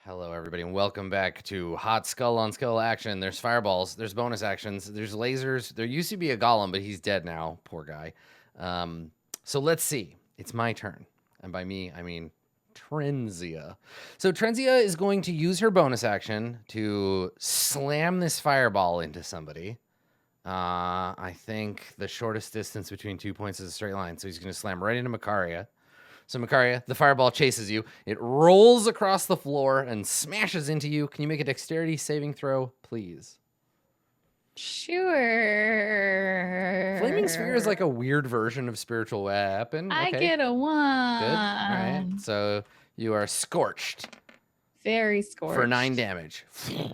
Hello, everybody, and welcome back to Hot Skull on Skull action. There's fireballs, there's bonus actions, there's lasers. There used to be a golem, but he's dead now. Poor guy. So let's see. It's my turn. And by me, I mean Trenzia. So Trenzia is going to use her bonus action to slam this fireball into somebody. I think the shortest distance between 2 points is a straight line. So he's going to slam right into Makaria. So, Makaria, the fireball chases you. It rolls across the floor and smashes into you. Can you make a dexterity saving throw, please? Sure. Flaming Sphere is like a weird version of spiritual weapon. I Okay. get a 1. Good. All right. So, you are scorched. Very scorched. For 9 damage.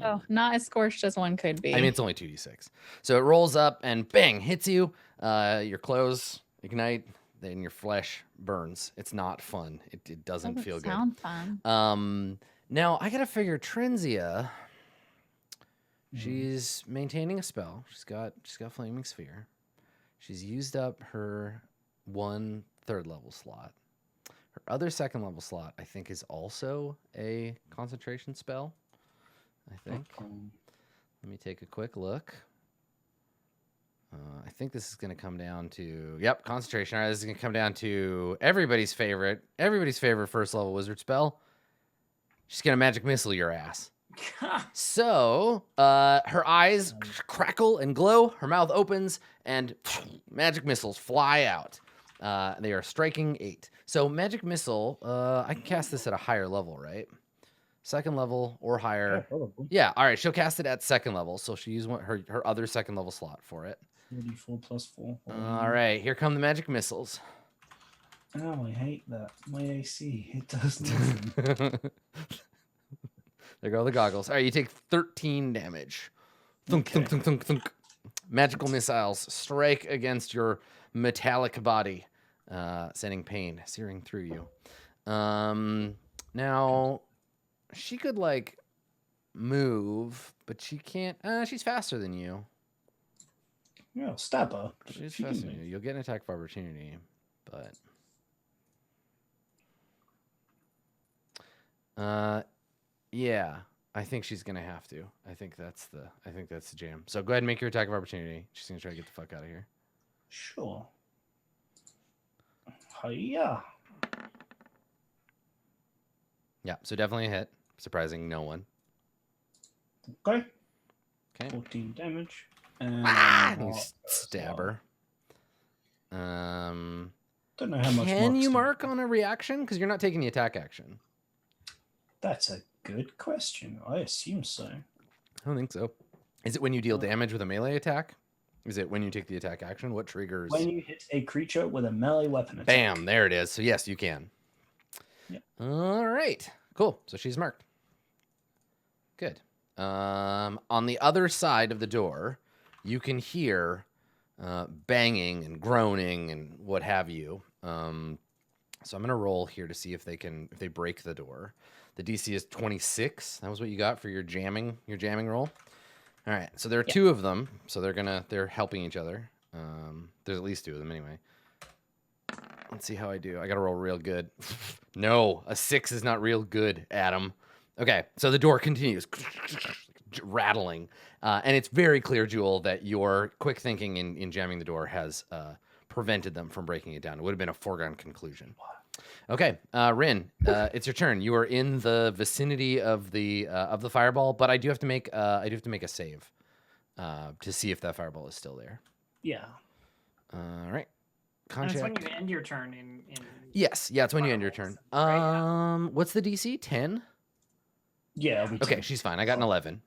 Oh, not as scorched as one could be. I mean, it's only 2d6. So, it rolls up and bang, hits you. Your clothes ignite. Then your flesh burns. It's not fun. It doesn't feel good. Sound fun. Now I gotta figure Trenzia. She's maintaining a spell. She's got Flaming Sphere. She's used up her 1 3rd-level slot. Her other 2nd-level slot, I think, is also a concentration spell. I think. Let me take a quick look. I think this is going to come down to, yep, concentration. All right, this is going to come down to everybody's favorite 1st-level wizard spell. She's going to magic missile your ass. So, her eyes crackle and glow, her mouth opens, and magic missiles fly out. They are striking 8. So, magic missile, I can cast this at a higher level, right? 2nd level or higher. Yeah, probably. Yeah, all right, she'll cast it at 2nd level, so she'll use her other 2nd-level slot for it. 44 plus 4. All right, here come the magic missiles. Oh, I hate that. My AC, it does nothing. There go the goggles. All right, you take 13 damage. Thunk, thunk, thunk, thunk, thunk. Magical missiles strike against your metallic body, sending pain, searing through you. Now, she could, like, move, but she can't. She's faster than you. Yeah, stab her. She's faster than you. You'll get an attack of opportunity, but... yeah, I think she's gonna have to. I think that's the jam. So go ahead and make your attack of opportunity. She's gonna try to get the fuck out of here. Sure. Hiya. Yeah, so definitely a hit. Surprising no one. Okay. Okay. 14 damage. And You stab her. Don't know how much. Can you mark on a reaction? Because you're not taking the attack action. That's a good question. I assume so. I don't think so. Is it when you deal damage with a melee attack? Is it when you take the attack action? What triggers? When you hit a creature with a melee weapon attack. Bam, there it is. So yes, you can. Yep. All right, cool. So she's marked. Good. On the other side of the door, you can hear banging and groaning and what have you. So I'm gonna roll here to see if they break the door. The DC is 26. That was what you got for your jamming roll. All right. So there are 2 of them. So they're helping each other. There's at least 2 of them anyway. Let's see how I do. I got to roll real good. No, a 6 is not real good, Adam. Okay. So the door continues rattling. And it's very clear, Jewel, that your quick thinking in jamming the door has prevented them from breaking it down. It would have been a foregone conclusion. Okay, Rin, it's your turn. You are in the vicinity of the fireball, but I do have to make a save to see if that fireball is still there. Yeah. All right. And it's when you end your turn in Yes, yeah, it's when you end your turn. What's the DC? 10? Yeah. Okay, she's fine. I got an 11.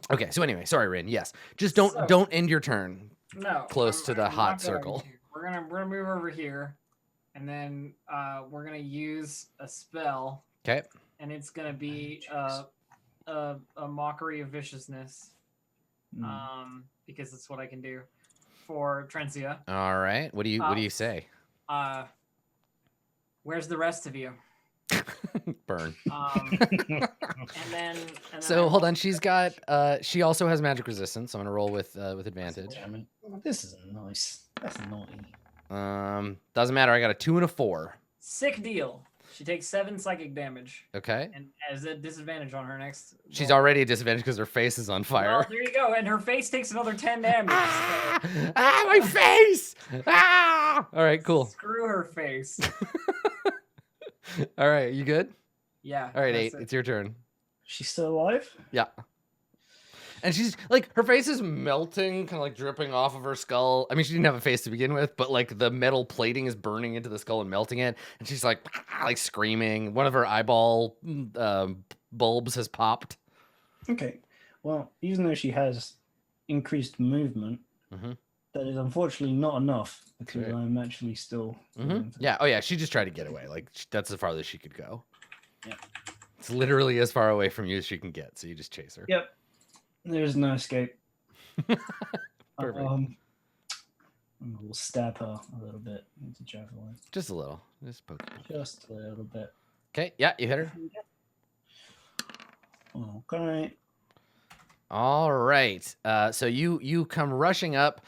Okay, so anyway, sorry, Rin. Yes, just don't end your turn. No, close to the I'm hot not going circle. to. We're gonna move over here, and then we're gonna use a spell. Okay. And it's gonna be a mockery of viciousness, because it's what I can do for Trenzia. All right. What do you say? Where's the rest of you? Burn. And then So hold on, she's got she also has magic resistance. So I'm gonna roll with advantage. Damn it. This is nice. That's naughty. Doesn't matter. I got a 2 and a 4. Sick deal. She takes 7 psychic damage Okay. and has a disadvantage on her next. She's roll. already at disadvantage because her face is on fire. Well, there you go. And her face takes another 10 damage. My face! Ah! All right, cool. Screw her face. All right, you good? Yeah. All right, that's 8. it. It's your turn. She's still alive? Yeah. And she's like, her face is melting, kind of like dripping off of her skull. I mean, she didn't have a face to begin with, but like the metal plating is burning into the skull and melting it. And she's like screaming. One of her eyeball bulbs has popped. Okay. Well, even though she has increased movement, Mhm. that is unfortunately not enough because Okay. I'm actually still. Yeah. Oh, yeah. She just tried to get away. Like, that's as far as she could go. Yeah. It's literally as far away from you as she can get. So you just chase her. Yep. There's no escape. Perfect. We'll stab her a little bit with the javelin. Just a little. Just poke. Just a little bit. Okay. Yeah, you hit her. Okay. All right. So you come rushing up.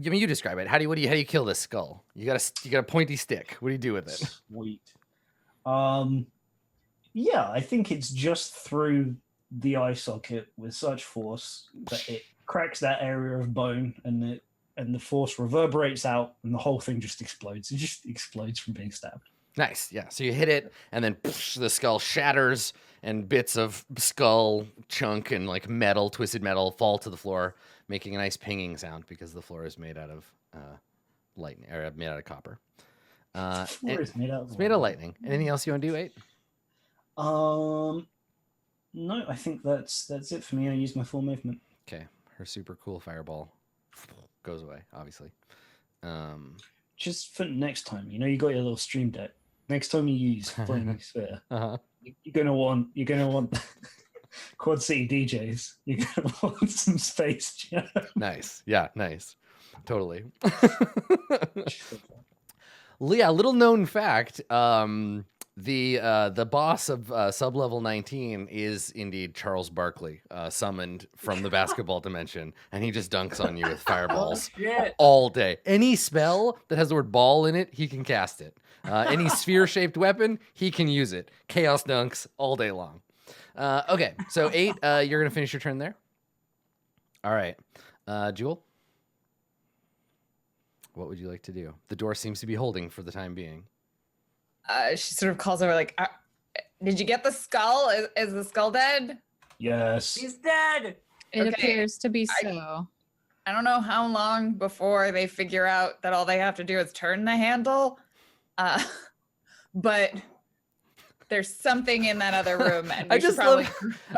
Give me, you describe it. How do you kill this skull? You got a pointy stick. What do you do with it? Sweet. Yeah, I think it's just through the eye socket with such force that it cracks that area of bone, and the force reverberates out, and the whole thing just explodes. It just explodes from being stabbed. Nice. Yeah. So you hit it, and then the skull shatters, and bits of skull chunk and like metal, twisted metal, fall to the floor, making a nice pinging sound because the floor is made out of lightning, or made out of copper. It's made out of lightning. Anything else you want to do, 8? No, I think that's it for me. I use my full movement. Okay. Her super cool fireball goes away, obviously. Just for next time, you got your little stream deck. Next time you use Flaming Sphere, you're gonna want Quad City DJs. You're gonna want some Space Jam. Nice. Yeah, nice. Totally. Yeah, little known fact. The boss of sublevel 19 is indeed Charles Barkley, summoned from the basketball dimension, and he just dunks on you with fireballs all day. Any spell that has the word ball in it, he can cast it. Any sphere-shaped weapon, he can use it. Chaos dunks all day long. Okay, so 8, you're gonna finish your turn there. All right, Jewel, what would you like to do? The door seems to be holding for the time being. She sort of calls over like, did you get the skull? Is the skull dead? Yes. He's dead. It Okay, appears to be so. I don't know how long before they figure out that all they have to do is turn the handle. But there's something in that other room, and we should probably.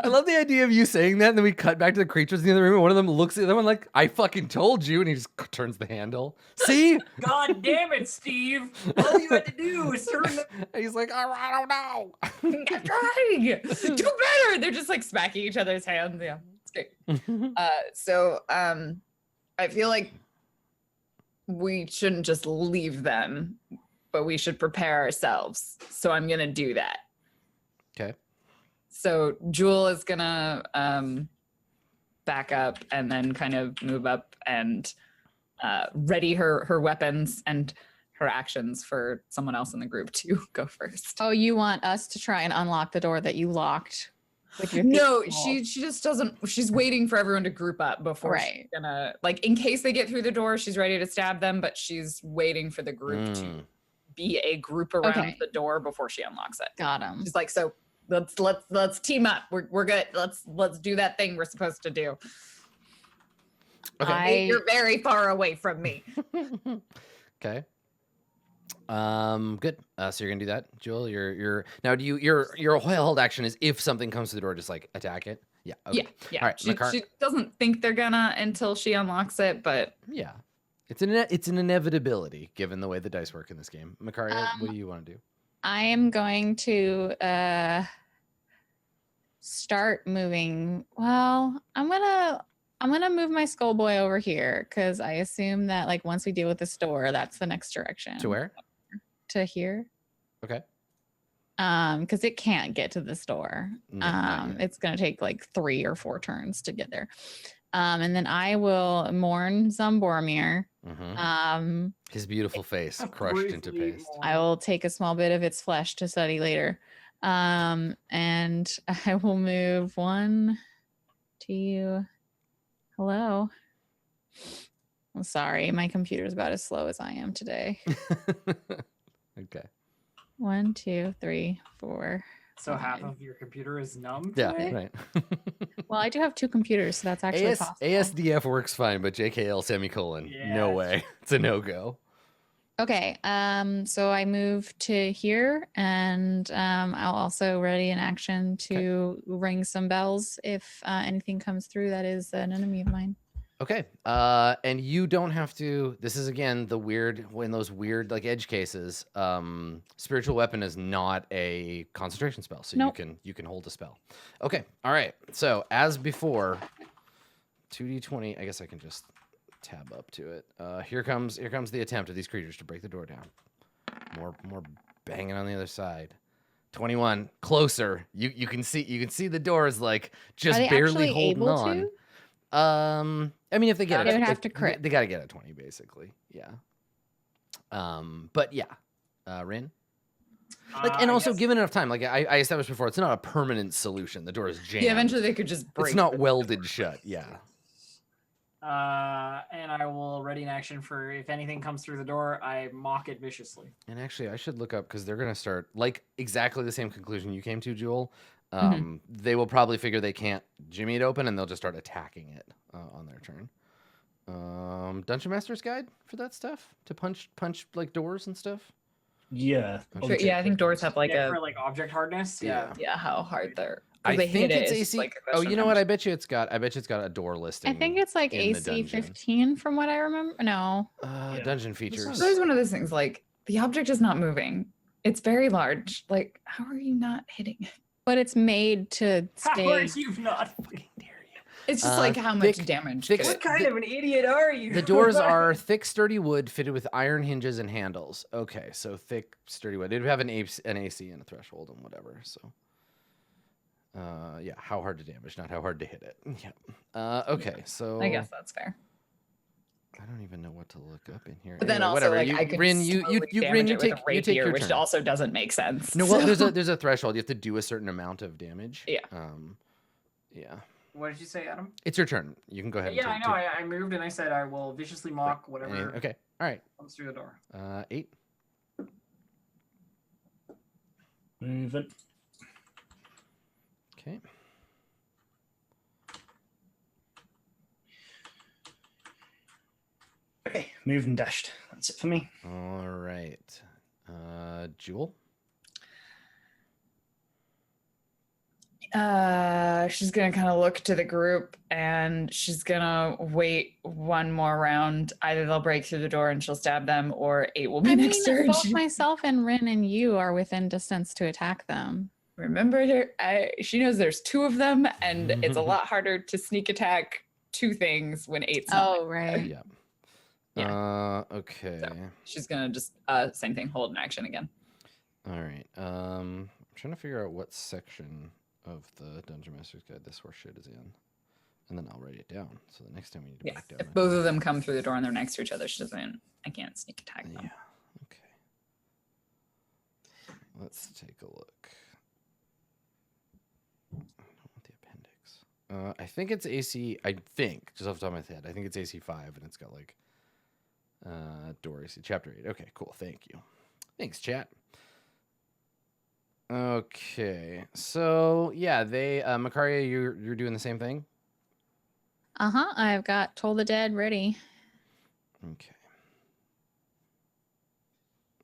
I love the idea of you saying that, and then we cut back to the creatures in the other room, and one of them looks at the other one like, I fucking told you, and he just turns the handle. See? God damn it, Steve. All you had to do was turn the... And he's like, I don't know. I'm trying. Do better. They're just like smacking each other's hands. Yeah, it's great. So I feel like we shouldn't just leave them, but we should prepare ourselves. So I'm gonna do that. Okay. So Jewel is gonna back up and then kind of move up and ready her weapons and her actions for someone else in the group to go first. Oh, you want us to try and unlock the door that you locked with your No, thief she just doesn't. She's waiting for everyone to group up before she's gonna, like, in case they get through the door, she's ready to stab them, but she's waiting for the group to be a group around the door before she unlocks it. Got him. She's like, so let's team up. We're good. Let's do that thing we're supposed to do. Okay. You're very far away from me. Okay. Good. So you're gonna do that, Jewel. You're now. Do your hold action is if something comes to the door, just like attack it. Yeah. Okay. Yeah. All right. She doesn't think they're gonna until she unlocks it, but yeah, it's an inevitability given the way the dice work in this game. Makaria, what do you want to do? I am going to start moving. Well, I'm gonna move my skull boy over here because I assume that like once we deal with this door, that's the next direction. To where? To here. Okay. because it can't get to this door. No, not yet. It's gonna take like 3 or 4 turns to get there. And then I will mourn Zomboromir. His beautiful face crushed into Briefly paste. more. I will take a small bit of its flesh to study later. And I will move 1 to you. Hello. I'm sorry, my computer is about as slow as I am today. Okay. 1, 2, 3, 4. So half 5. of your computer is numb. Yeah, today? right. Well, I do have 2 computers, so that's actually possible. ASDF works fine, but JKL semicolon, no Yes. way. It's a no-go. Okay, so I move to here, and I'll also ready an action to ring some bells if anything comes through that is an enemy of mine. Okay. And you don't have to. This is again the weird when those weird like edge cases. Spiritual weapon is not a concentration spell, so Nope. you can hold a spell. Okay. All right. So as before, 2d20. I guess I can just tab up to it. Here comes the attempt of these creatures to break the door down. More banging on the other side. 21 closer. You can see the door is like just Are they barely actually holding able on. to? I mean, if they get They it, would have to crit. They got to get a 20, basically. Yeah. But yeah, Rin. Like, and I also guess- given enough time, like I established before, it's not a permanent solution. The door is jammed. Yeah, eventually they could just break. It's not welded shut. Yeah. And I will ready an action for if anything comes through the door, I mock it viciously. And actually, I should look up because they're gonna start like exactly the same conclusion you came to, Jewel. They will probably figure they can't jimmy it open, and they'll just start attacking it on their turn. Dungeon Master's Guide for that stuff to punch like doors and stuff. Yeah. Okay. Sure, yeah, I think doors have like yeah, a for like object hardness. Yeah. yeah how hard they're. 'cause I they think hit it's it, AC. like a Oh, question you know of what? how I bet you it's got a door listing. I think it's like in the AC dungeon. 15 from what I remember. No. Yeah. Dungeon features. So there's one of those things like the object is not moving. It's very large. Like, how are you not hitting it? But it's made to How are stay. you not fucking dare you? It's just like how much thick- damage. thick- could What it- kind of an idiot are you? The doors are thick, sturdy wood fitted with iron hinges and handles. Okay, so thick, sturdy wood. It would have an AC and a threshold and whatever. So, yeah, how hard to damage, not how hard to hit it. Yeah. Okay, so I guess that's fair. I don't even know what to look up in here. But then Anyway, also, whatever. like, you, I could Rin, you slowly Rin, damage you it with take a you take rapier, your which turn. also doesn't make sense. No, well, so- there's a threshold. You have to do a certain amount of damage. Yeah. Yeah. What did you say, Adam? It's your turn. You can go ahead. Yeah, I and know. I moved and I said I will viciously mock take- whatever Okay. All right. comes through the door. 8. Moving. Okay. Okay, moved and dashed. That's it for me. All right. Jewel. She's gonna kind of look to the group and she's gonna wait one more round. Either they'll break through the door and she'll stab them, or 8 will be I next mean, turn. both myself and Rin and you are within distance to attack them. Remember, she knows there's 2 of them, and it's a lot harder to sneak attack 2 things when 8's not. Oh, right. Yeah. Yeah. Okay. She's gonna just same thing, hold an action again. All right. I'm trying to figure out what section of the Dungeon Master's Guide this horse shit is in, and then I'll write it down. So the next time we need to Yeah, break down. if that- both of them come through the door and they're next to each other, she doesn't. I can't sneak attack them. Yeah. Okay. Let's take a look. I don't want the appendix. I think it's AC. I think just off the top of my head, I think it's AC 5, and it's got like door AC chapter 8. Okay, cool. Thank you. Thanks, chat. Okay, so yeah, they Makaria, you're doing the same thing. I've got Toll the Dead ready. Okay.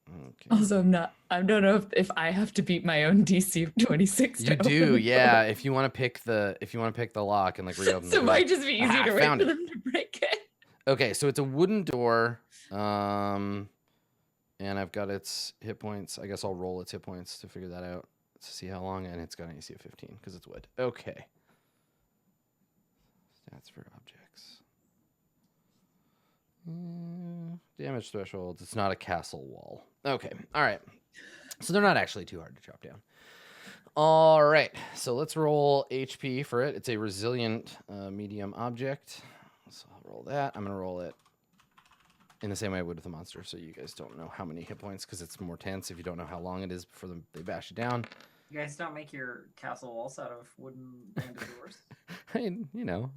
Okay. Also, I don't know if I have to beat my own DC of 26. You to do, open the yeah. door. If you want to pick the lock and like reopen So the it door. might just be easier Ah, to wait found for it. them to break it. Okay, so it's a wooden door. And I've got its hit points. I guess I'll roll its hit points to figure that out to see how long, and it's got an AC of 15 because it's wood. Okay. Stats for objects. Damage thresholds. It's not a castle wall. Okay. All right. So they're not actually too hard to chop down. All right, so let's roll HP for it. It's a resilient medium object. So I'll roll that. I'm going to roll it in the same way I would with a monster, so you guys don't know how many hit points, because it's more tense if you don't know how long it is before they bash it down. You guys don't make your castle walls out of wooden banded doors. I mean, you know.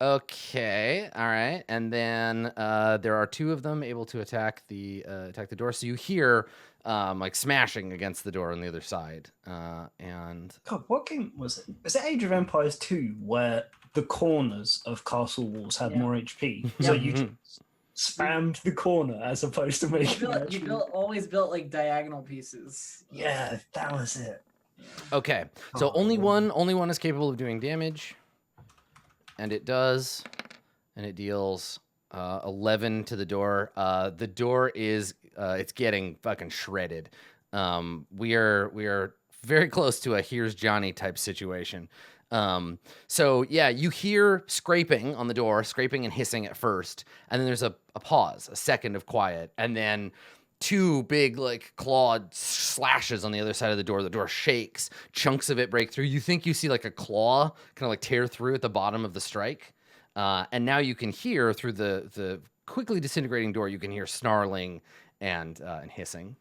Okay, all right, and then there are 2 of them able to attack the door. So you hear like smashing against the door on the other side, and God, what game was it? Was it Age of Empires 2 where the corners of castle walls had more HP? So you just spammed the corner as opposed to making always built like diagonal pieces. Yeah, that was it. okay. So only one is capable of doing damage. And it does, and it deals 11 to the door. The door is it's getting fucking shredded. We are very close to a here's Johnny type situation. So yeah, you hear scraping on the door, scraping and hissing at first, and then there's a pause, a second of quiet, and then 2 big like clawed slashes on the other side of the door. The door shakes, chunks of it break through. You think you see like a claw kind of like tear through at the bottom of the strike. And now you can hear through the quickly disintegrating door, you can hear snarling and hissing.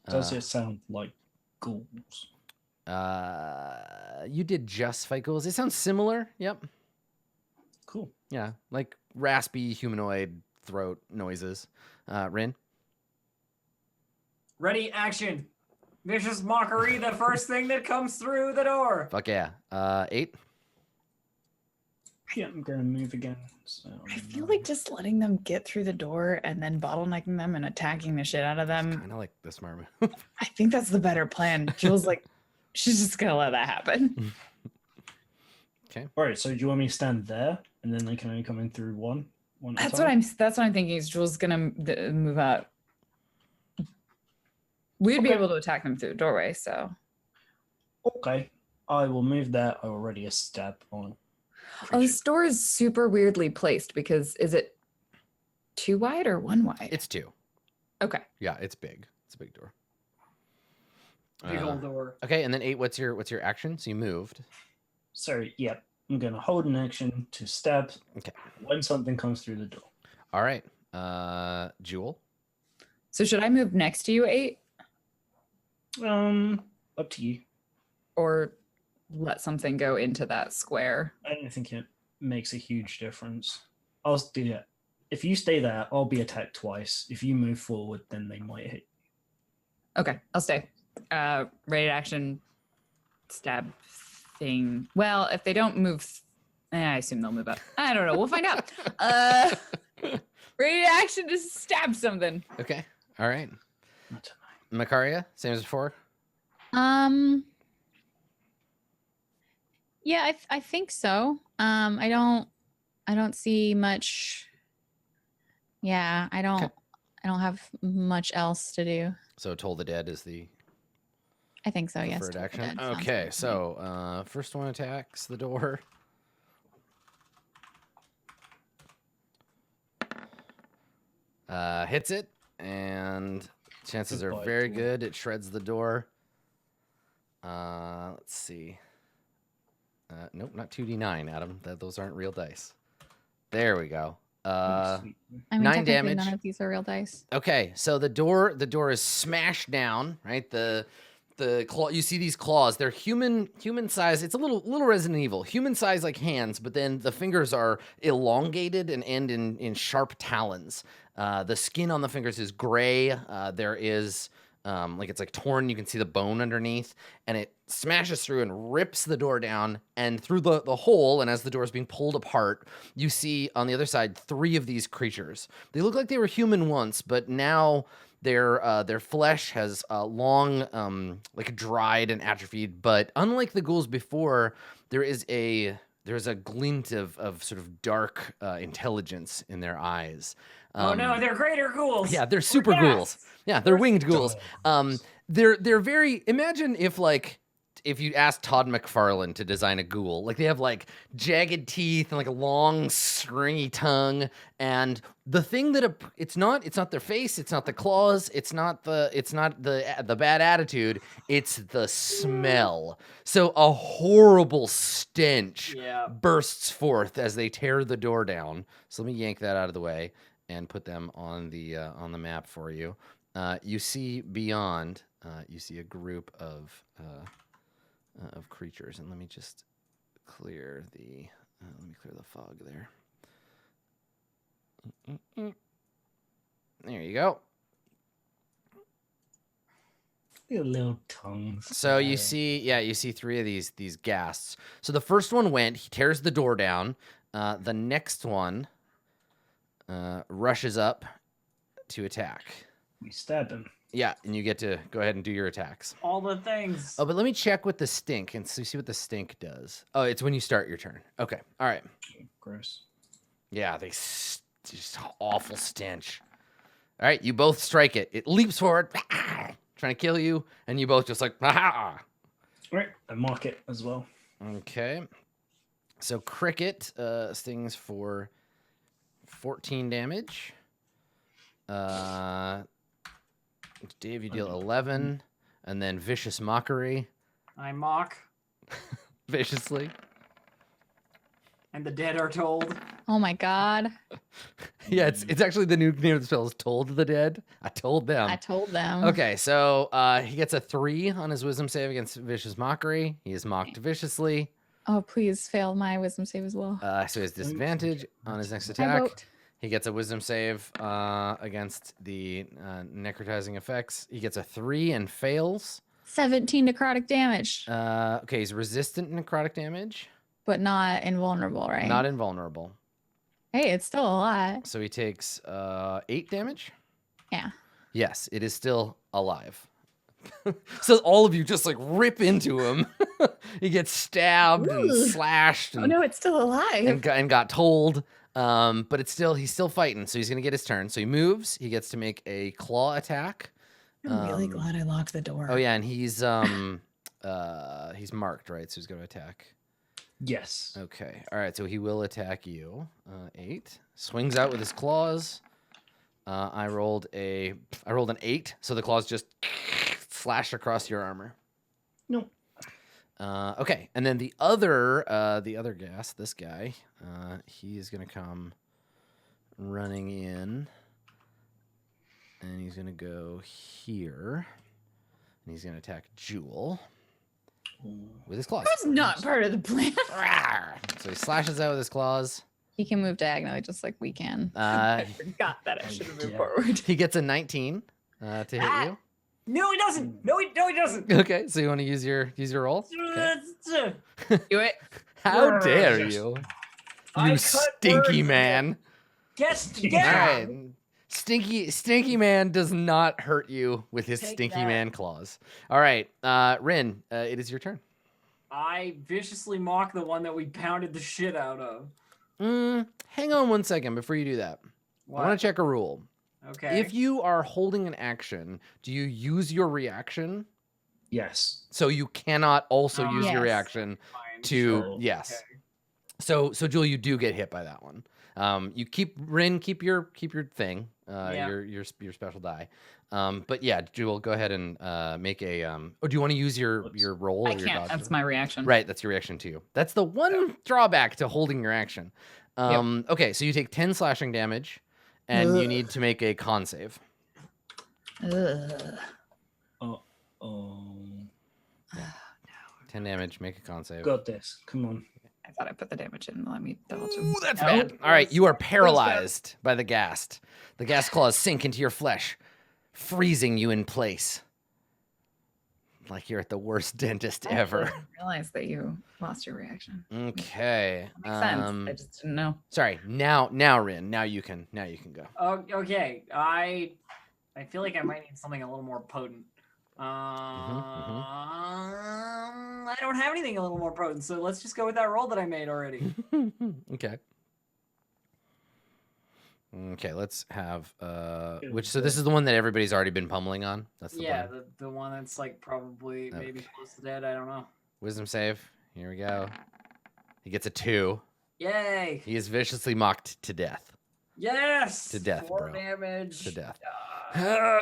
Does it sound like ghouls? You did just fight ghouls. It sounds similar. Yep. Cool. Yeah, like raspy humanoid throat noises. Rin? Ready, action. Vicious mockery, the first thing that comes through the door. Fuck yeah. 8? Yeah, I'm going to move again. So I feel like just letting them get through the door and then bottlenecking them and attacking the shit out of them. Kind of like the smart move. I think that's the better plan. Jules like, she's just gonna let that happen. Okay. All right. So do you want me to stand there, and then they can only come in through one? That's what I'm thinking. Is Jules gonna move out? We'd be able to attack them through the doorway. So. Okay. I will move that. I already a step on. Oh, this door is super weirdly placed because is it 2 wide or 1 wide? It's 2. Okay. Yeah, it's big. It's a big door. Big old door. Okay, and then 8, what's your action? So you moved. So, yep. I'm going to hold an action to step when something comes through the door. All right. Jewel? So should I move next to you, 8? Up to you. Or let something go into that square? I don't think it makes a huge difference. I'll do that. If you stay there, I'll be attacked twice. If you move forward, then they might hit. Okay, I'll stay. Ready action, stab thing. Well, if they don't move, I assume they'll move up. I don't know. We'll find out. Ready action to stab something. Okay. All right. Not tonight. Makaria, same as before? Yeah, I think so. I don't see much. Yeah, I don't have much else to do. So Toll the Dead is the I think so, yes. preferred Toll the action. Dead sounds Okay, good. so first one attacks the door. Hits it, and chances are Goodbye, very door. good. It shreds the door. Let's see. Nope, not 2d9, Adam. Those aren't real dice. There we go. Sweet. I mean, 9 technically damage. none of these are real dice. Okay, so the door is smashed down, right? The claw, you see these claws, they're human size. It's a little Resident Evil. Human size like hands, but then the fingers are elongated and end in sharp talons. The skin on the fingers is gray. There is like it's like torn, you can see the bone underneath, and it smashes through and rips the door down, and through the hole, and as the door is being pulled apart, you see on the other side 3 of these creatures. They look like they were human once, but now their flesh has long like dried and atrophied, but unlike the ghouls before, there's a glint of sort of dark intelligence in their eyes. Oh no, they're greater ghouls. Yeah, they're super Yes! ghouls. Yeah, they're winged ghouls. They're very. Imagine if if you ask Todd McFarlane to design a ghoul. Like they have like jagged teeth and like a long stringy tongue. And the thing that it's not their face, it's not the claws, it's not the bad attitude, it's the smell. So a horrible stench bursts forth as they tear the door down. So let me yank that out of the way and put them on the map for you. You see beyond. You see a group of creatures, and let me just clear the fog there. There you go. Your little tongues. So you see 3 of these ghasts. So the first one went. He tears the door down. The next one rushes up to attack. We stab him. Yeah, and you get to go ahead and do your attacks. All the things. Oh, but let me check with the stink and see what the stink does. Oh, it's when you start your turn. Okay, all right. Gross. Yeah, just awful stench. All right, you both strike it. It leaps forward, trying to kill you, and you both just like, ha. All right, I mark it as well. Okay. So Cricket stings for 14 damage. Dave, you deal 11, and then Vicious Mockery. I mock, viciously. and the dead are told. Oh my god. Yeah, it's actually the new name of the spell is Told the Dead. I told them. I told them. Okay, so he gets a 3 on his wisdom save against Vicious Mockery. He is mocked viciously. Oh, please fail my wisdom save as well. So he has disadvantage on his next I attack. vote. He gets a wisdom save against the necrotizing effects. He gets a 3 and fails. 17 necrotic damage, Okay, he's resistant to necrotic damage. but not invulnerable, right? Not invulnerable. Hey, it's still a lot. So he takes 8 damage. Yeah. Yes, it is still alive. So all of you just like rip into him. He gets stabbed and Ooh. slashed and, Oh no, it's still alive. and got told. But he's still fighting, so he's gonna get his turn. So he moves. He gets to make a claw attack. I'm really glad I locked the door. Oh yeah, and he's marked, right? So he's gonna attack. Yes. Okay. All right. So he will attack you. 8. Swings out with his claws. I rolled an 8, so the claws just slash across your armor. Nope. Okay, and then the other ghast, this guy, he is gonna come running in, and he's gonna go here, and he's gonna attack Jewel with his claws. That's not part of the plan. So he slashes out with his claws. He can move diagonally just like we can. I forgot that I should have moved forward. He gets a 19 to hit you. No, he doesn't. No, he doesn't. Okay, so you want to use your roll? Okay. Do it. How dare you, I you cut stinky words. man! Get All right, stinky man does not hurt you with his Take stinky that. man claws. All right, Rin, it is your turn. I viciously mock the one that we pounded the shit out of. Hang on 1 second before you do that. I What? want to check a rule. Okay. If you are holding an action, do you use your reaction? Yes. So you cannot also use your Yes. reaction Fine, to sure. yes. Okay. So Jewel, you do get hit by that one. You keep your thing, Yeah. your special die. But yeah, Jewel, go ahead and make a. Or do you want to use your roll? I or your can't. dodge That's roll? my reaction. Right, that's your reaction too. That's the one drawback to holding your action. Okay, so you take 10 slashing damage, and you Ugh. need to make a con save. Ugh. Oh. 10 damage, make a con save. Got this. Come on. I thought I put the damage in. Let me double check. Ooh, that's No, bad. All right, you are that's bad. paralyzed by the ghast. The ghast claws sink into your flesh, freezing you in place. Like you're at the worst dentist I ever. didn't realize that you lost your reaction. Okay. That makes sense. I just didn't know. Sorry. Now, Rin. Now you can go. Oh, okay. I feel like I might need something a little more potent. I don't have anything a little more potent, so let's just go with that roll that I made already. Okay. Okay, let's have which so this is the one that everybody's already been pummeling on. That's the Yeah, plan. the one that's like probably maybe Okay. close to dead. I don't know. Wisdom save. Here we go. He gets a 2. Yay! He is viciously mocked to death. Yes! To death, 4 bro. damage. To death. Ah.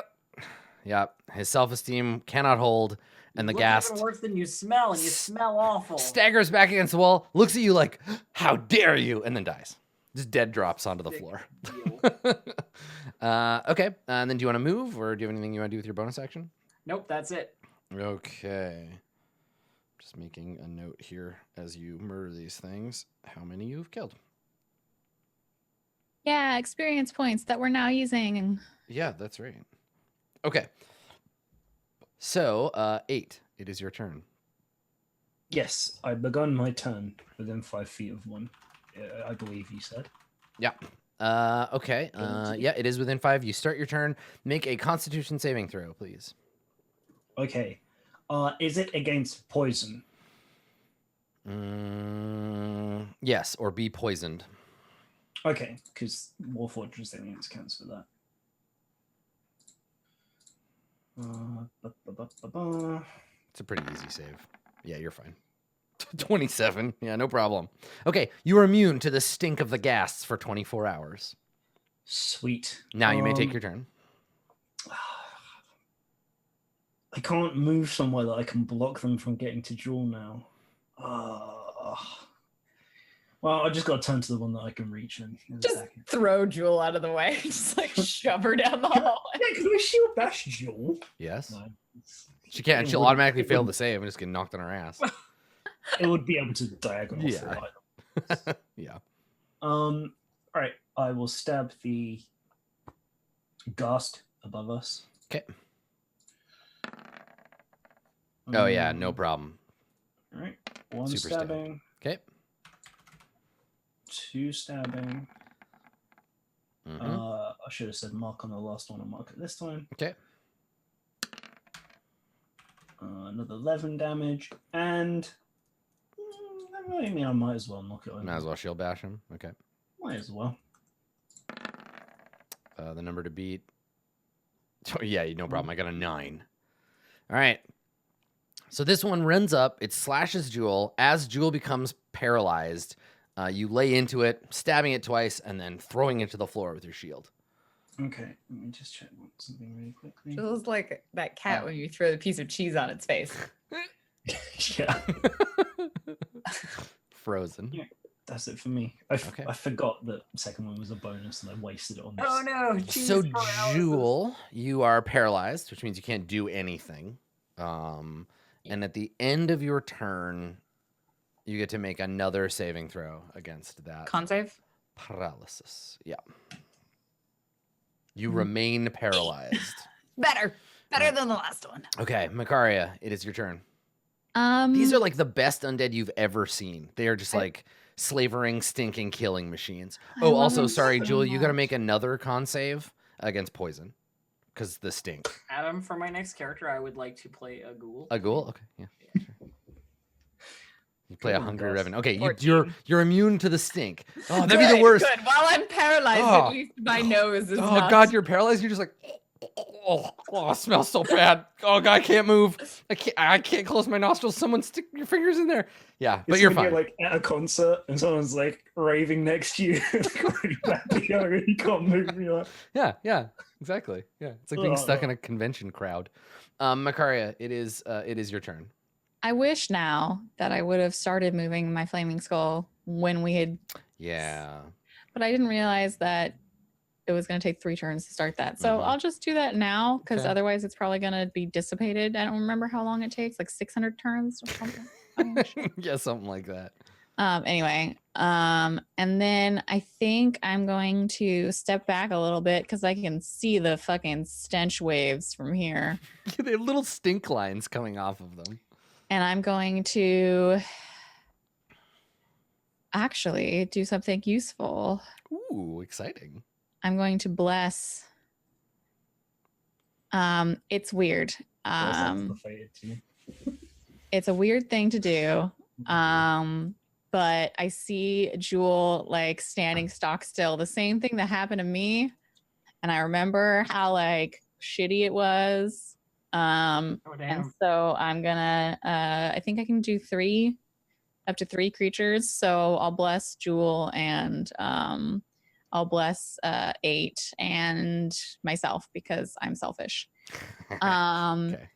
Yep. His self-esteem cannot hold, and the You look ghast even worse than you smell, and you smell awful. staggers back against the wall, looks at you like, "How dare you!" and then dies. Just dead drops onto the Big floor. deal. Okay. And then do you want to move, or do you have anything you want to do with your bonus action? Nope, that's it. Okay. Just making a note here as you murder these things. How many you've killed? Yeah, experience points that we're now using. Yeah, that's right. Okay. So, 8. It is your turn. Yes, I begun my turn within 5 feet of one. I believe you said. Yeah. Okay. Yeah, it is within 5. You start your turn. Make a Constitution saving throw, please. Okay. Is it against poison? Yes, or be poisoned. Okay, because Warforged Resilience counts for that. It's a pretty easy save. Yeah, you're fine. 27. Yeah, no problem. Okay, you are immune to the stink of the ghasts for 24 hours. Sweet. Now you may take your turn. I can't move somewhere that I can block them from getting to Jewel now. Well, I just got to turn to the one that I can reach in a Just second. throw Jewel out of the way. Just like shove her down the hallway. Yeah, can I shield bash Jewel? Yes. No. She can't. She'll automatically fail the save and just get knocked on her ass. It would be able to diagonal Yeah. through items. Yeah. All right. I will stab the ghast above us. Okay. Oh, yeah, no problem. All right. One Super stab. stabbing. Okay. 2 stabbing. Mhm. I should have said mark on the last one and mark it this time. Okay. Another 11 damage. And I mean, I might as well knock it over. Might as well shield bash him. Okay. Might as well. The number to beat. Oh, yeah, no problem. I got a 9. All right. So this one runs up. It slashes Jewel. As Jewel becomes paralyzed, you lay into it, stabbing it twice, and then throwing it to the floor with your shield. Okay. Let me just check something really quickly. Jewel's like that cat when you throw the piece of cheese on its face. Yeah. Frozen. Yeah. That's it for me. Okay. I forgot that the second one was a bonus and I wasted it on this. Oh no! Cheese So paralysis. Jewel, you are paralyzed, which means you can't do anything. And at the end of your turn, you get to make another saving throw against that Con save? paralysis. Yeah. You remain paralyzed. Better than the last one. Okay, Makaria, it is your turn. Um, These are like the best undead you've ever seen. They are just like slavering, stinking, killing machines. I Oh, love also, them sorry, so Jewel, you got to much. make another con save against poison because the stink. Adam, for my next character, I would like to play a ghoul. A ghoul? Okay, yeah. Sure. You play a Ooh, hungry gosh. revenant. Okay, 14. you're immune to the stink. Oh, that'd be the Good, worst. Good. While I'm paralyzed, Oh. at least my nose is Oh not. God, you're paralyzed. You're just like, oh, it smells so bad. Oh God, I can't move. I can't close my nostrils. Someone stick your fingers in there. Yeah, but It's you're when fine. You're like at a concert and someone's like raving next to you, like really badly going, you can't move. And you're like, Yeah, exactly. Yeah, it's like being stuck in a convention crowd. Makaria, it is your turn. I wish now that I would have started moving my flaming skull when we had, Yeah. but I didn't realize that it was going to take 3 turns to start that. So Mhm. I'll just do that now because Okay. otherwise it's probably going to be dissipated. I don't remember how long it takes, like 600 turns or something. I'm not sure. Yeah, something like that. Anyway, and then I think I'm going to step back a little bit because I can see the fucking stench waves from here. They have little stink lines coming off of them. And I'm going to actually do something useful. Ooh, exciting. I'm going to bless. It's weird. "Where's that faded to you?" It's a weird thing to do. But I see Jewel like standing stock still. The same thing that happened to me. And I remember how like shitty it was. And damn. so I'm gonna I think I can do up to three creatures. So I'll bless Jewel and I'll bless 8 and myself because I'm selfish. Okay.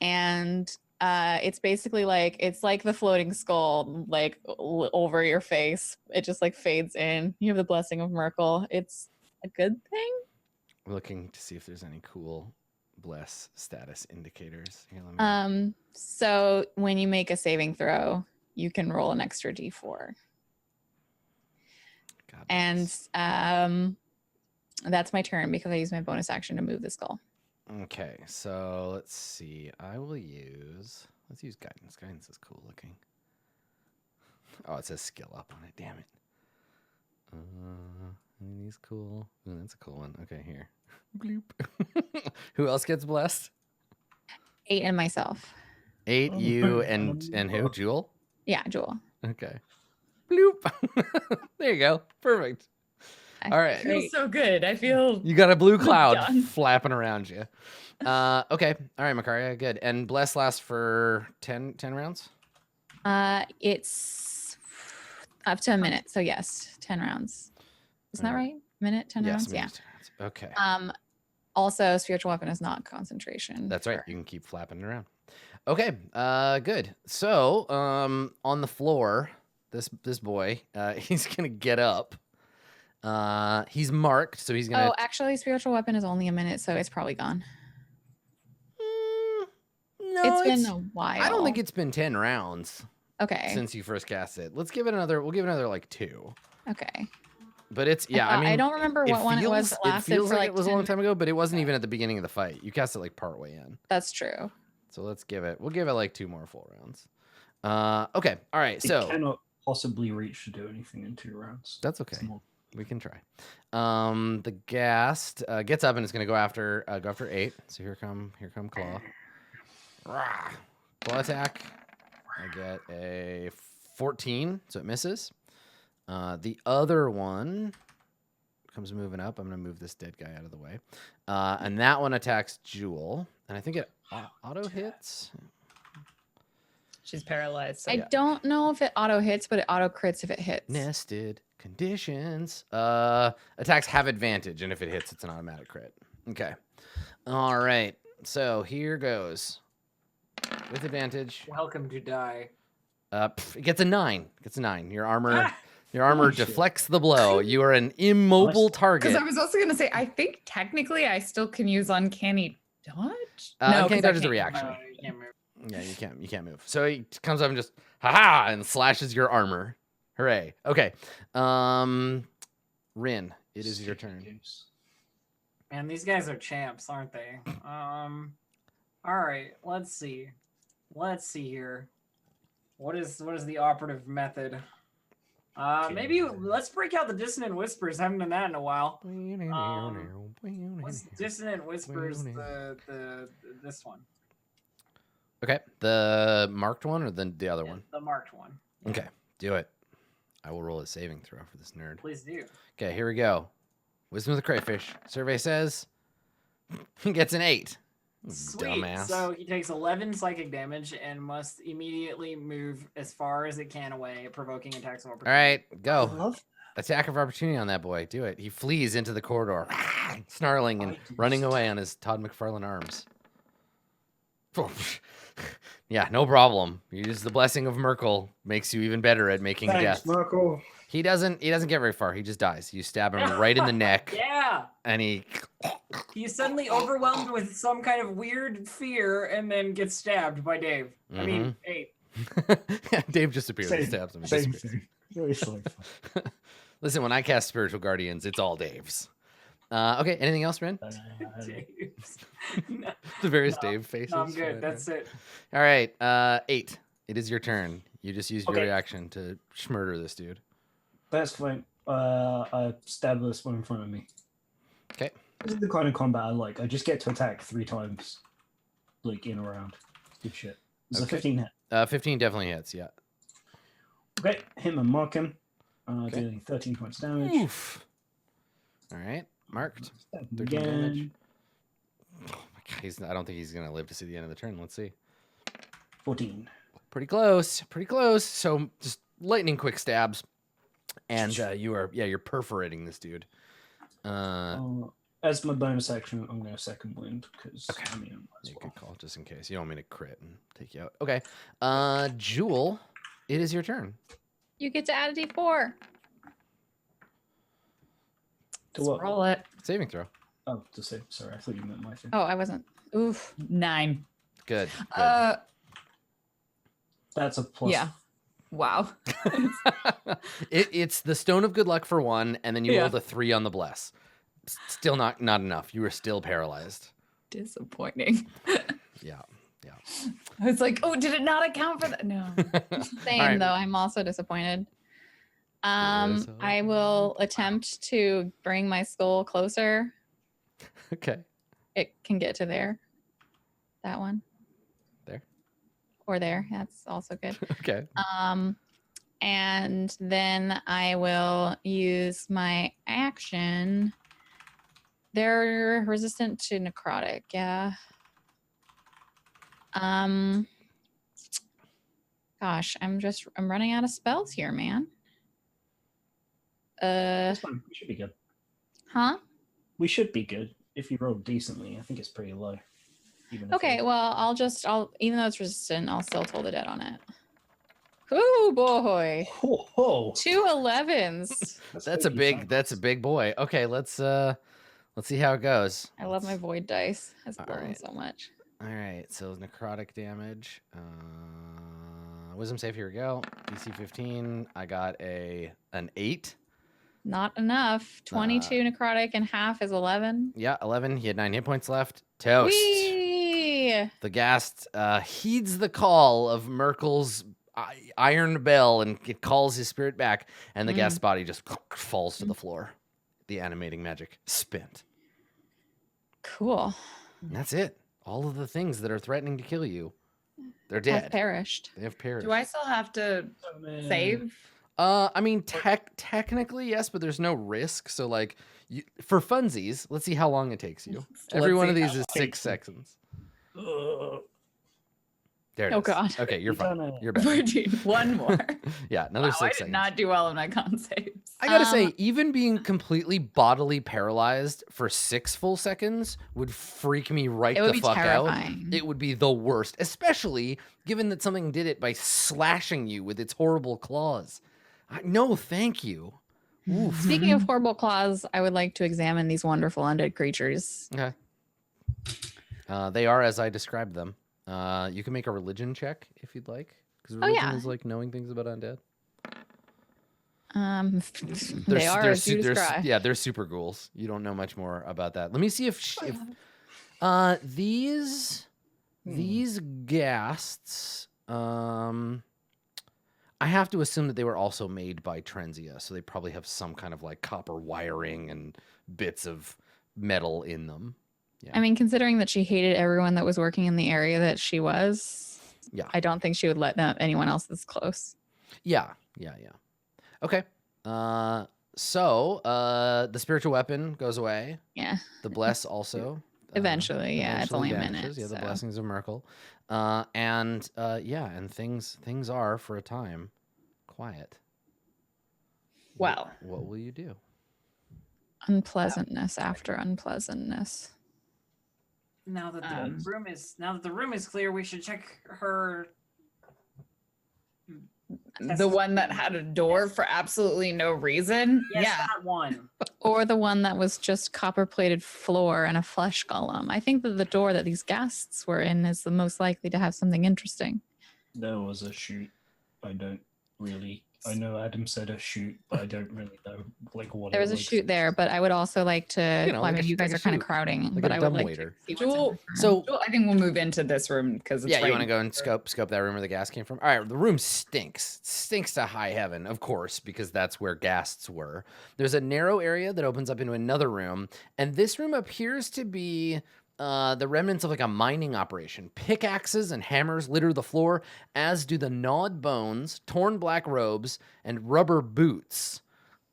And it's basically like the floating skull like over your face. It just like fades in. You have the blessing of Merkel. It's a good thing. We're looking to see if there's any cool bless status indicators. Here, let me... So when you make a saving throw, you can roll an extra d4. God And that's my turn because I use my bonus action to move the skull. Okay, so let's see. Let's use guidance. Guidance is cool looking. Oh, it says skill up on it. Damn it. He's cool. Ooh, that's a cool one. Okay, here. Bloop. Who else gets blessed? 8 and myself. 8, you, and who? Jewel? Yeah, Jewel. Okay. Bloop. There you go. Perfect. All right. I feel so good. I feel You got a blue cloud done. flapping around you. Okay. All right, Makaria. Good. And bless lasts for 10 rounds? It's up to a minute. So yes, 10 rounds. Isn't that right? Minute, 10 rounds? Yeah. 10 rounds. Okay. Also, spiritual weapon is not concentration. That's right. You can keep flapping it around. Okay. Good. So, on the floor, this boy, he's gonna get up. He's marked, so he's gonna. Oh, actually, spiritual weapon is only a minute, so it's probably gone. No, it's been a while. I don't think it's been 10 rounds. Okay. Since you first cast it, let's give it another. We'll give it another like 2. Okay. But it's I mean I don't remember what one it was that lasted it feels for like like it was 10 a long time ago, but it wasn't even at the beginning of the fight. You cast it like partway in. That's true. So we'll give it like 2 more full rounds. Okay. All right. It So cannot possibly reach to do anything in 2 rounds. that's okay. We can try. The ghast gets up and it's gonna go after 8. So here come claw. Rah. Claw attack. I get a 14, so it misses. The other one comes moving up. I'm going to move this dead guy out of the way. And that one attacks Jewel. And I think it auto hits. She's paralyzed. So I don't know if it auto hits, but it auto crits if it hits. Nested conditions. Attacks have advantage, and if it hits, it's an automatic crit. Okay. All right. So here goes. With advantage. Welcome to die. It gets a 9. Your armor deflects the blow. You are an immobile target. Because I was also going to say, I think technically I still can use uncanny dodge. Uncanny dodge is a reaction. You can't move. Yeah, you can't move. So he comes up and just ha and slashes your armor. Hooray. Okay. Rin, it is your turn. Man, these guys are champs, aren't they? All right, let's see here. What is the operative method? Maybe let's break out the dissonant whispers. Haven't done that in a while. What's dissonant whispers? This one. Okay, the marked one or the other one? The marked one. Okay, do it. I will roll a saving throw for this nerd. Please do. Okay, here we go. Wisdom of the crayfish. Survey says he gets an 8. Sweet. Dumbass. So he takes 11 psychic damage and must immediately move as far as it can away, provoking attacks of opportunity. All right, go. I love Attack of opportunity on that boy. Do it. He flees into the corridor, snarling and running away on his Todd McFarlane arms. Yeah, no problem. You use the blessing of Merkel, makes you even better at making death. Merkel. He doesn't get very far. He just dies. You stab him right in the neck, Yeah. and He's suddenly overwhelmed with some kind of weird fear and then gets stabbed by Dave. I mean, 8. Dave just appears and stabs him. He Same disappears. thing. Very slight. Listen, when I cast Spiritual Guardians, it's all Dave's. Okay, anything else, Ren? Dave's. No, The various Dave faces. I'm good. That's it. All right, 8. It is your turn. You just used your Okay. reaction to murder this dude. That's fine. I stab this one in front of me. Okay. This is the kind of combat I like. I just get to attack 3 times, like in a round. Good shit. It's a Okay. 15 hit. 15 definitely hits, yeah. Okay, hit him and mark him. Okay. Dealing 13 points damage. Oof. All right, marked. Stab him 13 damage. again. Oh my I don't think he's gonna live to see the end of the turn. Let's see. 14. Pretty close. Pretty close. So just lightning quick stabs, and you're perforating this dude. As my bonus action, I'm going to second wound because Okay. I mean, Yeah, good call, just in case. You don't want me to crit and take you out. Okay. Jewel, it is your turn. You get to add a d4. To Let's what? roll it. Saving throw. Oh, to say. Sorry, I thought you meant my thing. Oh, I wasn't. Oof. 9. Good. Good. That's a plus. Yeah. Wow. It's the Stone of Good Luck for 1, and then you Yeah. rolled a 3 on the bless. Still not enough. You were still paralyzed. Disappointing. Yeah. I was like, oh, did it not account for that? No. Same All right. though. I'm also disappointed. I will attempt to bring my skull closer. Okay. It can get to there. That one. There. Or there. That's also good. Okay. And then I will use my action. They're resistant to necrotic, yeah. Gosh, I'm running out of spells here, man. That's fine. We should be good. Huh? We should be good if you roll decently. I think it's pretty low. Even if Okay, it- well, I'll even though it's resistant, I'll still toll the dead on it. Oh boy. Ho, ho. 2 11s. That's a big boy. Okay, let's see how it goes. I love my void dice. I love them Alright. so much. All right, so necrotic damage. Wisdom save, here we go. DC 15. I got an 8. Not enough. 22 necrotic and half is 11. Yeah, 11. He had 9 hit points left. Toast. Whee! The ghast heeds the call of Merkel's iron bell, and it calls his spirit back, and the ghast's body just falls to the floor. The animating magic spent. Cool. And that's it. All of the things that are threatening to kill you, they're Have dead. perished. They have perished. Do I still have to Oh, man. save? I mean, technically yes, but there's no risk. So like, for funsies, let's see how long it takes you. Every Let's one of see these how is long it 6 takes you. seconds. Ugh. There it Oh, is. God. Okay, you're You fine. done it. You're better. 14. One more. Yeah, another Wow, 6 I did seconds. not do well in my con saves. I gotta say, even being completely bodily paralyzed for 6 full seconds would freak me right It would the be fuck out. terrifying. It would be the worst, especially given that something did it by slashing you with its horrible claws. No, thank you. Oof. Speaking of horrible claws, I would like to examine these wonderful undead creatures. Okay. They are as I described them. You can make a religion check if you'd like, because religion yeah. is like knowing things about undead. They are as you they're describe. yeah, they're super ghouls. You don't know much more about that. Let me see if these ghasts. I have to assume that they were also made by Trenzia, so they probably have some kind of like copper wiring and bits of metal in them. I mean, considering that she hated everyone that was working in the area that she was, Yeah. I don't think she would let anyone else this close. Yeah. Okay. So the spiritual weapon goes away. Yeah. The bless also. Eventually, yeah. It's only a vanishes. minute. Yeah, the so. blessings of Merkel. And things are for a time quiet. Well. What will you do? Unpleasantness after unpleasantness. Now that the room is clear, we should check her. The one that had a door for absolutely no reason? Yes, Yeah. that one. Or the one that was just copper-plated floor and a flesh golem. I think that the door that these guests were in is the most likely to have something interesting. There was a shoot. I don't really. I know Adam said a shoot, but I don't really know like what. There was a chute there, but I would also like to. You know, well, I like mean, a- you guys like are a kind of chute, crowding, like but a I would like dumbwaiter. to see what's Jewel- in it. So Well, I think we'll move into this room because it's yeah, you right want to go and scope that room where the gas came from? All right, the room stinks. Stinks to high heaven, of course, because that's where ghasts were. There's a narrow area that opens up into another room, and this room appears to be the remnants of like a mining operation. Pickaxes and hammers litter the floor, as do the gnawed bones, torn black robes, and rubber boots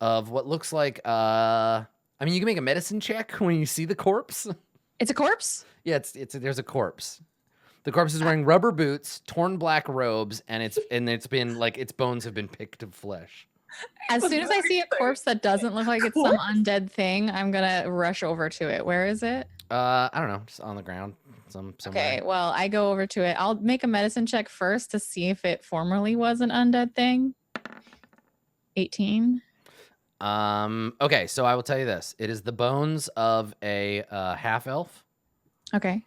of what looks like I mean, you can make a medicine check when you see the corpse. It's a corpse. Yeah, there's a corpse. The corpse is wearing rubber boots, torn black robes, and it's been like its bones have been picked of flesh. As soon as I see a corpse that doesn't look like it's some undead thing, I'm gonna rush over to it. Where is it? I don't know, just on the ground. Somewhere. Okay, well, I go over to it. I'll make a medicine check first to see if it formerly was an undead thing. 18. Okay, so I will tell you this. It is the bones of a half elf. Okay.